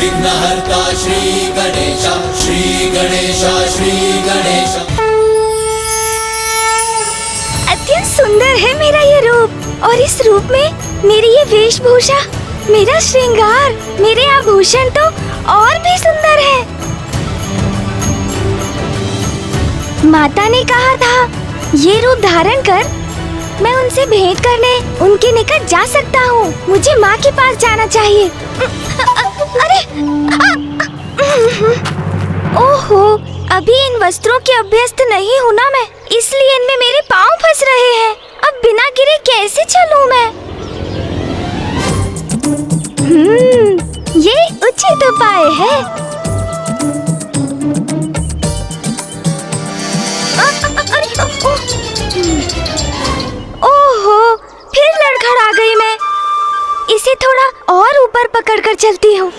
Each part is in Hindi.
विघ्नहर्ता श्री गणेश, श्री गणेश, श्री गणेश। अत्यंत सुंदर है मेरा ये रूप, और इस रूप में मेरी ये वेशभूषा, मेरा श्रृंगार, मेरे आभूषण तो और भी सुंदर है। माता ने कहा था ये रूप धारण कर मैं उनसे भेंट करने उनके निकट जा सकता हूँ। मुझे माँ के पास जाना चाहिए। अरे ओहो, अभी इन वस्त्रों के अभ्यस्त नहीं हूँ ना मैं, इसलिए इनमें मेरे पाँव फंस रहे हैं। अब बिना गिरे कैसे चलूँ मैं? ये उचित उपाय है। ओहो, फिर लड़खड़ा गई मैं। इसे थोड़ा और ऊपर पकड़कर चलती हूँ।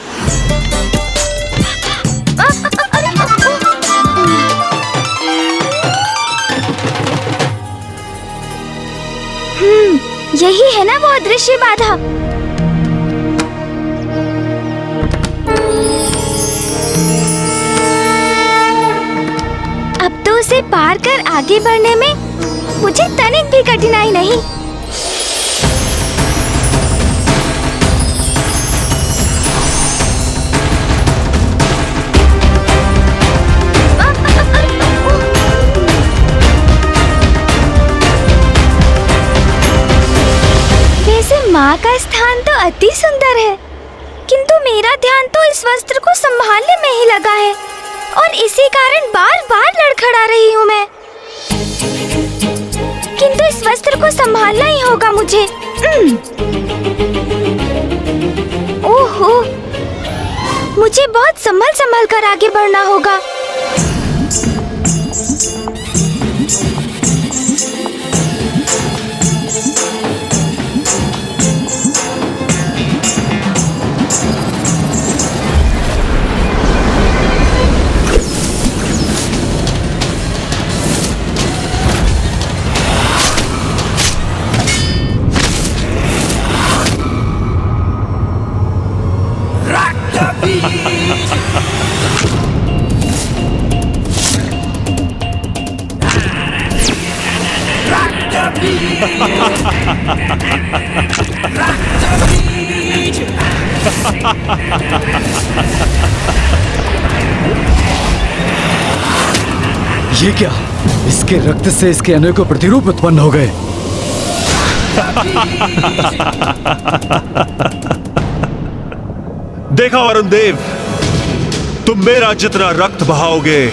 यही है ना वो अदृश्य बाधा। अब तो उसे पार कर आगे बढ़ने में मुझे तनिक भी कठिनाई नहीं। वैसे माँ का स्थान तो अति सुंदर है, किंतु मेरा ध्यान तो इस वस्त्र को संभालने में ही लगा है, और इसी कारण बार बार लड़खड़ा रही हूँ मैं। किंतु इस वस्त्र को संभालना ही होगा मुझे। ओहो, मुझे बहुत संभल कर आगे बढ़ना होगा। ये क्या? इसके रक्त से इसके अनेकों प्रतिरूप उत्पन्न हो गए। देखा वरुण देव, तुम मेरा जितना रक्त बहाओगे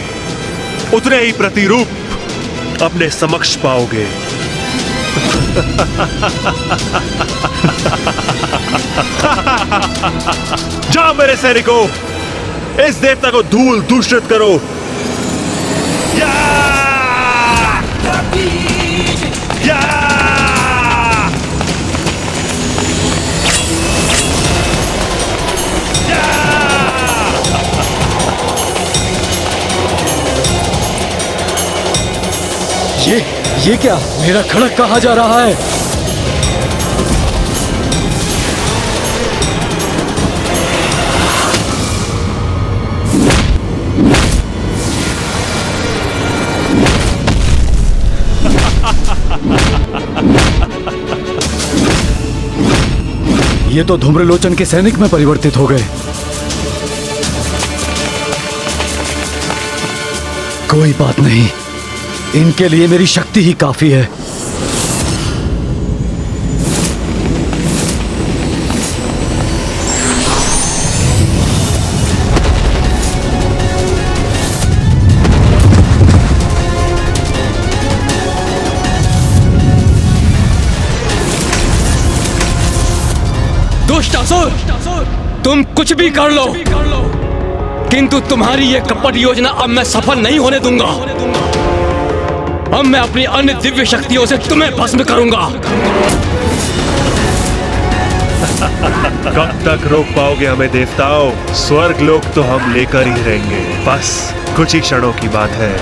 उतने ही प्रतिरूप अपने समक्ष पाओगे। जाओ मेरे सैनिकों, इस देवता को धूल दूषित करो। या! या! ये क्या? मेरा खड़क कहाँ जा रहा है? ये तो धूम्रलोचन के सैनिक में परिवर्तित हो गए। कोई बात नहीं, इनके लिए मेरी शक्ति ही काफी है। दुष्टासुर, तुम कुछ भी कर लो, किंतु तुम्हारी ये कपट योजना अब मैं सफल नहीं होने दूंगा। अब मैं अपनी अन्य दिव्य शक्तियों से तुम्हें भस्म करूंगा। कब तक रोक पाओगे हमें देवताओं? स्वर्ग लोक तो हम लेकर ही रहेंगे, बस कुछ ही क्षणों की बात है।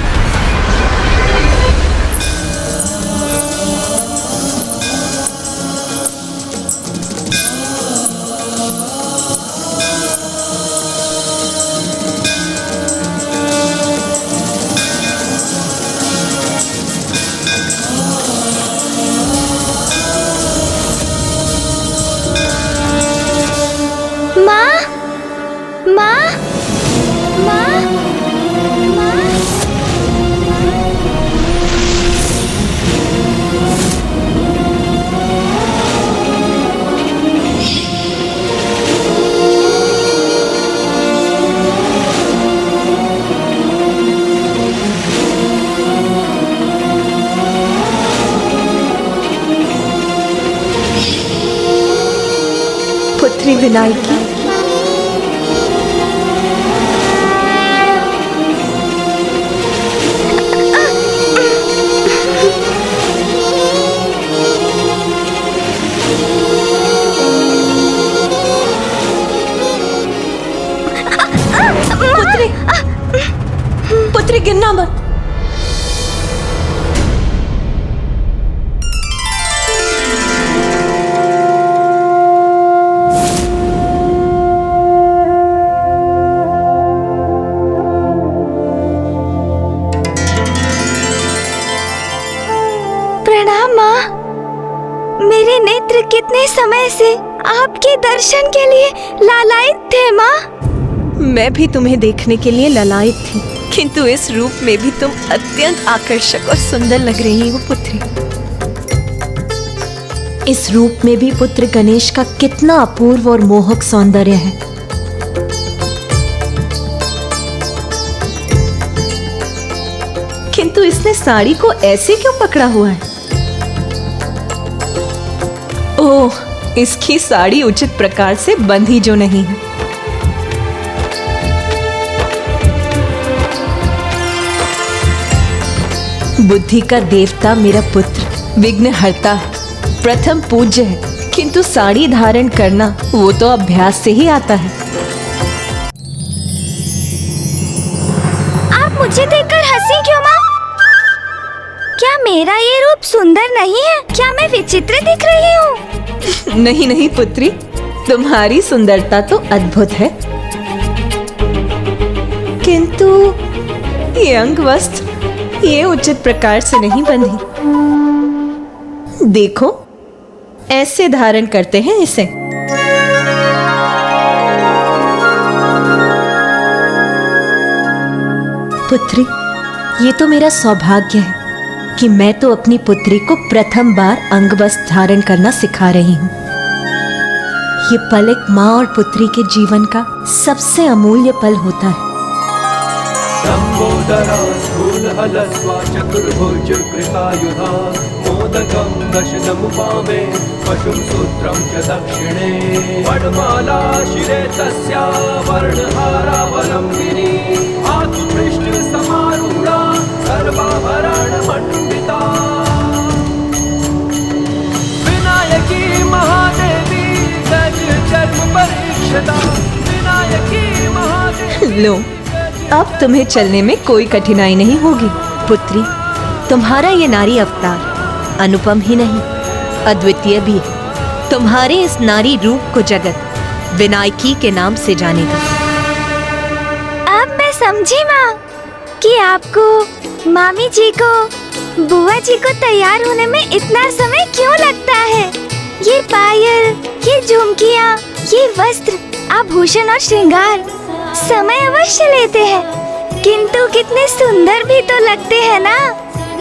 विनायकी। पुत्री, पुत्री गिरना मत। प्रणाम माँ। मेरे नेत्र कितने समय से आपके दर्शन के लिए लालायित थे माँ। मैं भी तुम्हें देखने के लिए ललायित थी, किंतु इस रूप में भी तुम अत्यंत आकर्षक और सुंदर लग रही हो पुत्री। इस रूप में भी पुत्र गणेश का कितना अपूर्व और मोहक सौंदर्य है। किंतु इसने साड़ी को ऐसे क्यों पकड़ा हुआ है? ओह, इसकी साड़ी उचित प्रकार से बंधी जो नहीं है। बुद्धि का देवता मेरा पुत्र विघ्नहर्ता है, प्रथम पूज्य है, किंतु साड़ी धारण करना वो तो अभ्यास से ही आता है। आप मुझे देखकर हंसी क्यों माँ? क्या मेरा ये रूप सुंदर नहीं है? क्या मैं विचित्र दिख रही हूँ? नहीं नहीं पुत्री, तुम्हारी सुंदरता तो अद्भुत है, किंतु ये अंग वस्त्र ये उचित प्रकार से नहीं बंधी। देखो, ऐसे धारण करते हैं इसे। पुत्री, ये तो मेरा सौभाग्य है कि मैं तो अपनी पुत्री को प्रथम बार अंगवस्त्र धारण करना सिखा रही हूँ। ये पल एक माँ और पुत्री के जीवन का सबसे अमूल्य पल होता है। लंबोदरा स्थूलहलस्वा चतुर्भुज कृतायुधा मोदकं दशनमुपामे पशुं सूत्रं च दक्षिणे वडमाला शिरे तस्या वर्णहारावलम्बिनी आत्मपृष्ठसमारूढा सर्वाभरणमण्डिता विनायकी महादेवी गज जन्म परीक्षता विनायकी महादेवी। लो, अब तुम्हें चलने में कोई कठिनाई नहीं होगी। पुत्री, तुम्हारा ये नारी अवतार अनुपम ही नहीं अद्वितीय भी है। तुम्हारे इस नारी रूप को जगत विनायकी के नाम से जानेगा। अब मैं समझी माँ कि आपको मामी जी को बुआ जी को तैयार होने में इतना समय क्यों लगता है। ये पायल, ये झुमकियाँ, ये वस्त्र, आभूषण और श्रृंगार समय अवश्य लेते हैं, किंतु कितने सुंदर भी तो लगते हैं ना।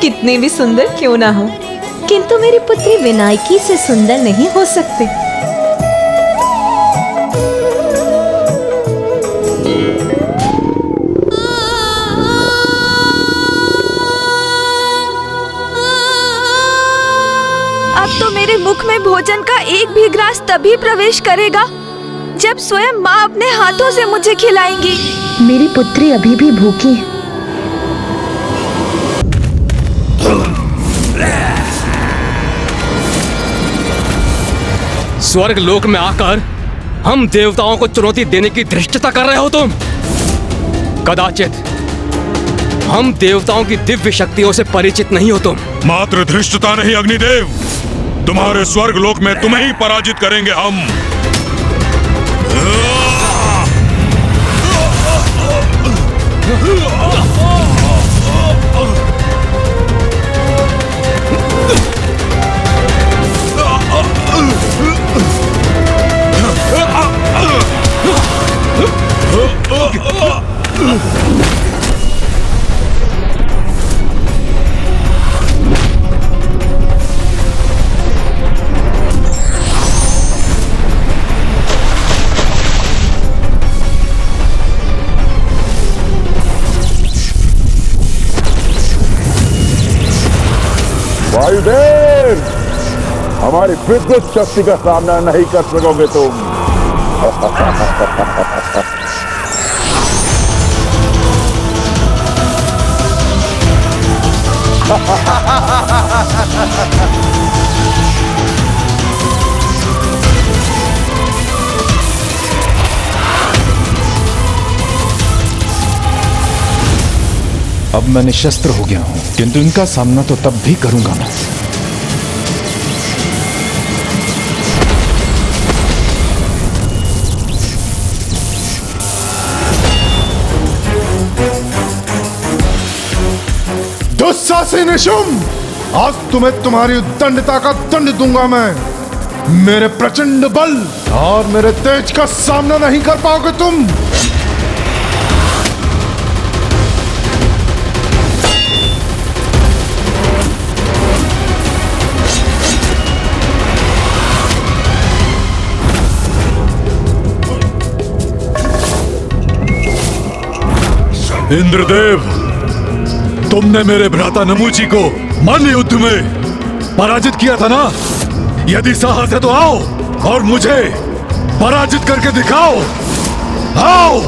कितने भी सुंदर क्यों ना हो, किंतु मेरी पुत्री विनायकी से सुंदर नहीं हो सकते। अब तो मेरे मुख में भोजन का एक भी ग्रास तभी प्रवेश करेगा जब स्वयं माँ अपने हाथों से मुझे खिलाएंगी। मेरी पुत्री अभी भी भूखी है। स्वर्ग लोक में आकर हम देवताओं को चुनौती देने की धृष्टता कर रहे हो तुम। कदाचित हम देवताओं की दिव्य शक्तियों से परिचित नहीं हो तुम। मात्र धृष्टता नहीं अग्निदेव, तुम्हारे स्वर्ग लोक में तुम्हें ही पराजित करेंगे हम। वायुदेव, हमारी विद्युत शक्ति का सामना नहीं कर सकोगे तुम। अब मैं निशस्त्र हो गया हूं, किंतु इनका सामना तो तब भी करूंगा मैं। दुस्साहसी निशुम्भ, आज तुम्हें तुम्हारी उद्दंडता का दंड दूंगा मैं। मेरे प्रचंड बल और मेरे तेज का सामना नहीं कर पाओगे तुम। इंद्रदेव, तुमने मेरे भ्राता नमूची को मल्ल युद्ध में पराजित किया था ना? यदि साहस है तो आओ और मुझे पराजित करके दिखाओ। आओ।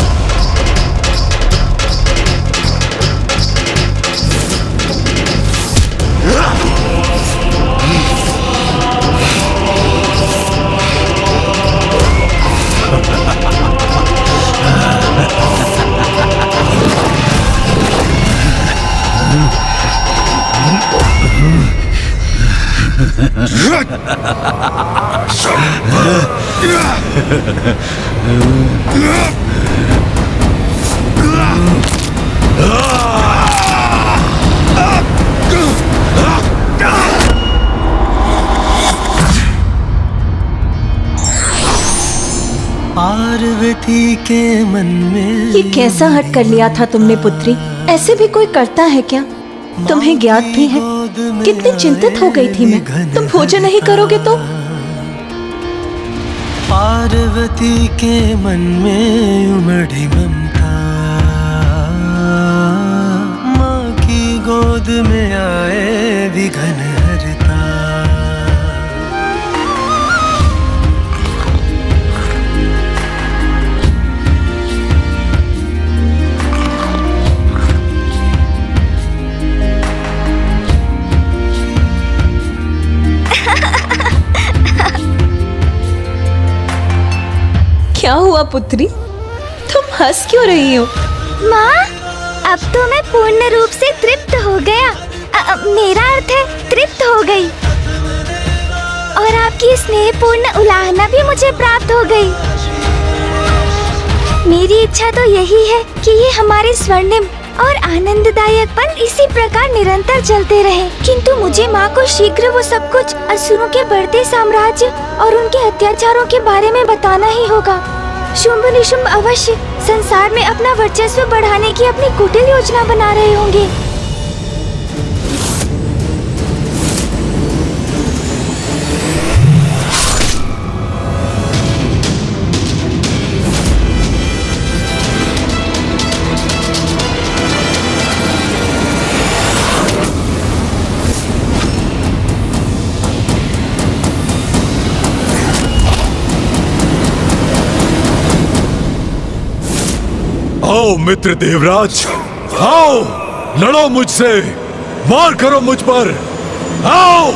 पार्वती के मन में ये कैसा हट कर लिया था तुमने पुत्री? ऐसे भी कोई करता है क्या? तुम्हें ज्ञात भी है कितनी चिंतित हो गई थी मैं। तुम भोजन नहीं करोगे तो? पार्वती के मन में उमड़ी ममता, माँ की गोद में आए विघन हरता। क्या हुआ पुत्री? तुम हंस क्यों रही हो? माँ, अब तो मैं पूर्ण रूप से तृप्त हो गया। मेरा अर्थ है तृप्त हो गई। और आपकी स्नेहपूर्ण उलाहना भी मुझे प्राप्त हो गई। मेरी इच्छा तो यही है कि ये हमारे स्वर्णिम और आनंददायक पल इसी प्रकार निरंतर चलते रहे। किंतु मुझे माँ को शीघ्र वो सब कुछ असुरों के बढ़ते साम्राज्य और उनके अत्याचारों के बारे में बताना ही होगा। शुंभ निशुंभ अवश्य संसार में अपना वर्चस्व बढ़ाने की अपनी कुटिल योजना बना रहे होंगे। आओ मित्र देवराज, आओ लड़ो मुझसे, वार करो मुझ पर। आओ।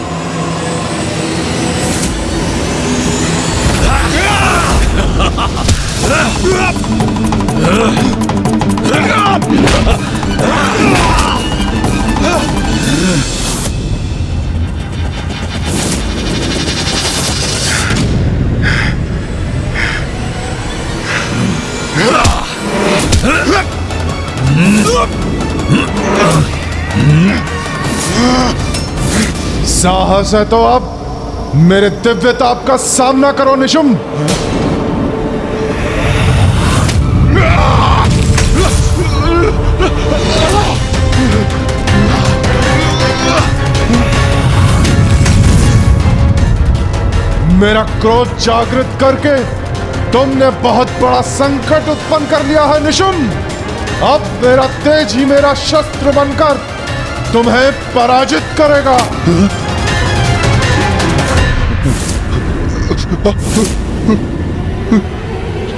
साहस है तो अब मेरे दिव्य ताप का सामना करो निशुम्भ। मेरा क्रोध जागृत करके तुमने बहुत बड़ा संकट उत्पन्न कर लिया है निशुम्भ। अब मेरा तेज ही मेरा शस्त्र बनकर तुम्हें पराजित करेगा।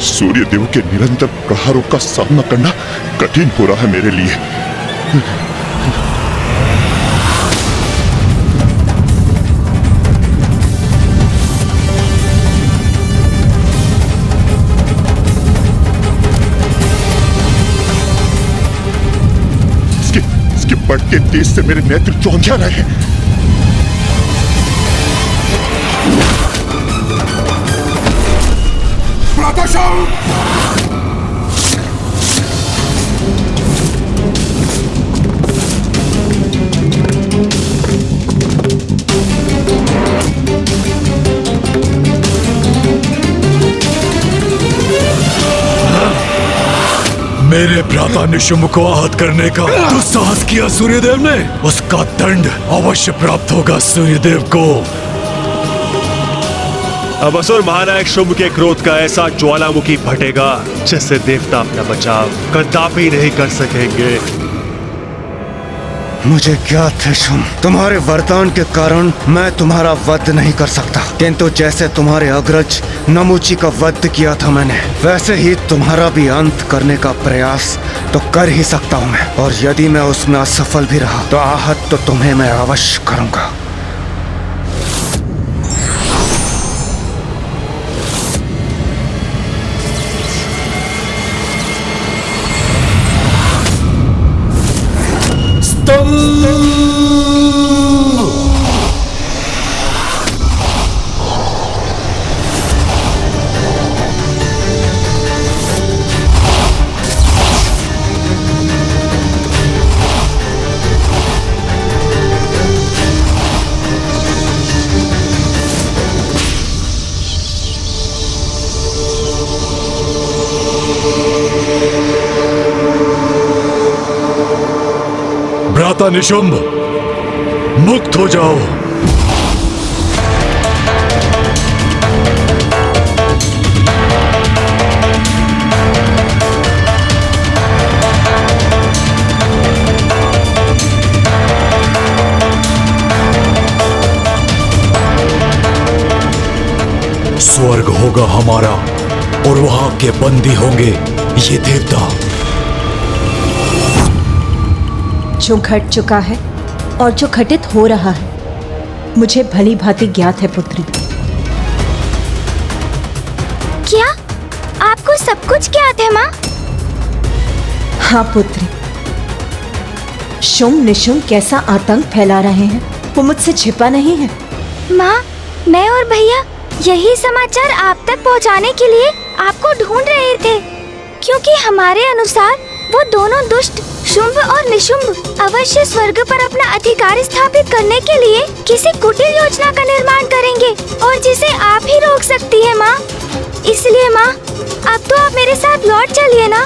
सूर्यदेव के निरंतर प्रहारों का सामना करना कठिन हो रहा है मेरे लिए। इसके बढ़ते तेज से मेरे नेत्र चौंधिया रहे हैं। मेरे भ्राता निशुंभ को आहत करने का दुस्साहस किया सूर्यदेव ने, उसका दंड अवश्य प्राप्त होगा सूर्यदेव को। अब असुर महानायक शुंभ के क्रोध का ऐसा ज्वालामुखी फटेगा जिससे देवता अपना बचाव कदापि नहीं कर सकेंगे। मुझे ज्ञात है शुंभ, तुम्हारे वरदान के कारण मैं तुम्हारा वध नहीं कर सकता, किंतु जैसे तुम्हारे अग्रज नमूची का वध किया था मैंने, वैसे ही तुम्हारा भी अंत करने का प्रयास तो कर ही सकता हूँ मैं। और यदि मैं उसमें असफल भी रहा तो आहत तो तुम्हें मैं अवश्य करूंगा। भ्राता निशुंभ, मुक्त हो जाओ। स्वर्ग होगा हमारा और वहां के बंदी होंगे ये देवता। जो घट चुका है और जो घटित हो रहा है मुझे भली भांति ज्ञात है पुत्री। क्या आपको सब कुछ ज्ञात है माँ? हाँ पुत्री, शुंभ निशुंभ कैसा आतंक फैला रहे हैं वो मुझसे छिपा नहीं है। माँ, मैं और भैया यही समाचार आप तक पहुँचाने के लिए आपको ढूंढ रहे थे, क्योंकि हमारे अनुसार वो दोनों दुष्ट शुंभ और निशुंभ अवश्य स्वर्ग पर अपना अधिकार स्थापित करने के लिए किसी कुटिल योजना का निर्माण करेंगे और जिसे आप ही रोक सकती है माँ। इसलिए माँ, अब तो आप मेरे साथ लौट चलिए ना।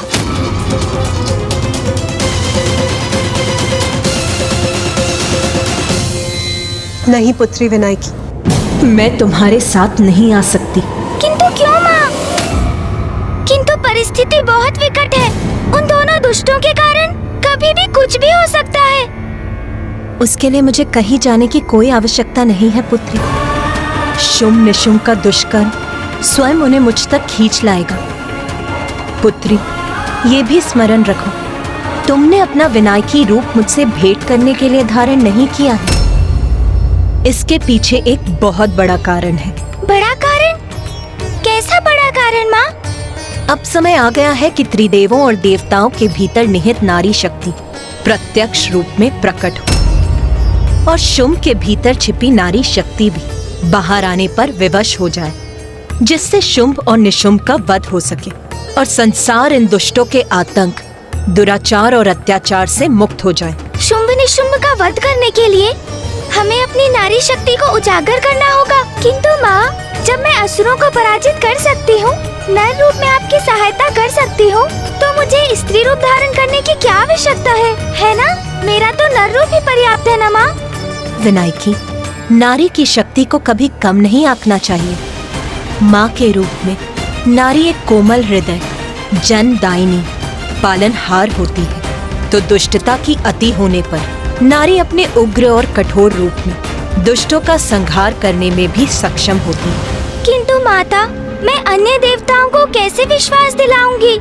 नहीं पुत्री विनायकी, मैं तुम्हारे साथ नहीं आ सकती। किंतु क्यों माँ? किंतु परिस्थिति बहुत विकट है। उन दोनों दुष्टों के कारण कभी भी कुछ भी हो सकता है। उसके लिए मुझे कहीं जाने की कोई आवश्यकता नहीं है पुत्री। शुंभ निशुंभ का दुष्कर्म स्वयं उन्हें मुझ तक खींच लाएगा। पुत्री, ये भी स्मरण रखो, तुमने अपना विनायकी रूप मुझसे भेंट करने के लिए धारण नहीं किया है। इसके पीछे एक बहुत बड़ा कारण है। बड़ा कारण? कैसा बड़ा कारण माँ? अब समय आ गया है कि त्रिदेवों और देवताओं के भीतर निहित नारी शक्ति प्रत्यक्ष रूप में प्रकट हो और शुंभ के भीतर छिपी नारी शक्ति भी बाहर आने पर विवश हो जाए, जिससे शुंभ और निशुंभ का वध हो सके और संसार इन दुष्टों के आतंक, दुराचार और अत्याचार से मुक्त हो जाए। शुंभ निशुंभ का वध करने के लिए हमें अपनी नारी शक्ति को उजागर करना होगा। किंतु माँ, जब मैं असुरों को पराजित कर सकती हूँ, नर रूप में आपकी सहायता कर सकती हूँ, तो मुझे स्त्री रूप धारण करने की क्या आवश्यकता है ना? मेरा तो नर रूप ही पर्याप्त है ना माँ? विनायकी, नारी की शक्ति को कभी कम नहीं आंकना चाहिए। माँ के रूप में नारी एक कोमल हृदय, जनदायिनी, पालनहार होती है, तो दुष्टता की अति होने पर नारी अपने उग्र और कठोर रूप में दुष्टों का संहार करने में भी सक्षम होती है। किंतु माता, मैं अन्य देवताओं को कैसे विश्वास दिलाऊंगी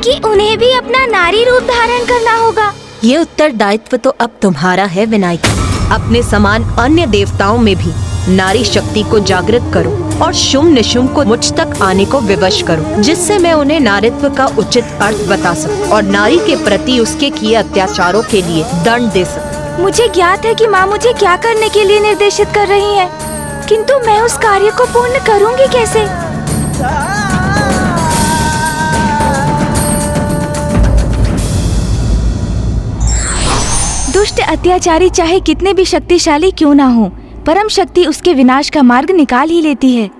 कि उन्हें भी अपना नारी रूप धारण करना होगा? ये उत्तरदायित्व तो अब तुम्हारा है विनायकी। अपने समान अन्य देवताओं में भी नारी शक्ति को जागृत करो और शुम निशुम को मुझ तक आने को विवश करो, जिससे मैं उन्हें नारीत्व का उचित अर्थ बता सकूं और नारी के प्रति उसके किए अत्याचारों के लिए दंड दे सकूं। मुझे ज्ञात है कि माँ मुझे क्या करने के लिए निर्देशित कर रही है, किंतु मैं उस कार्य को पूर्ण करूँगी कैसे? दुष्ट अत्याचारी चाहे कितने भी शक्तिशाली क्यों ना हो, परम शक्ति उसके विनाश का मार्ग निकाल ही लेती है।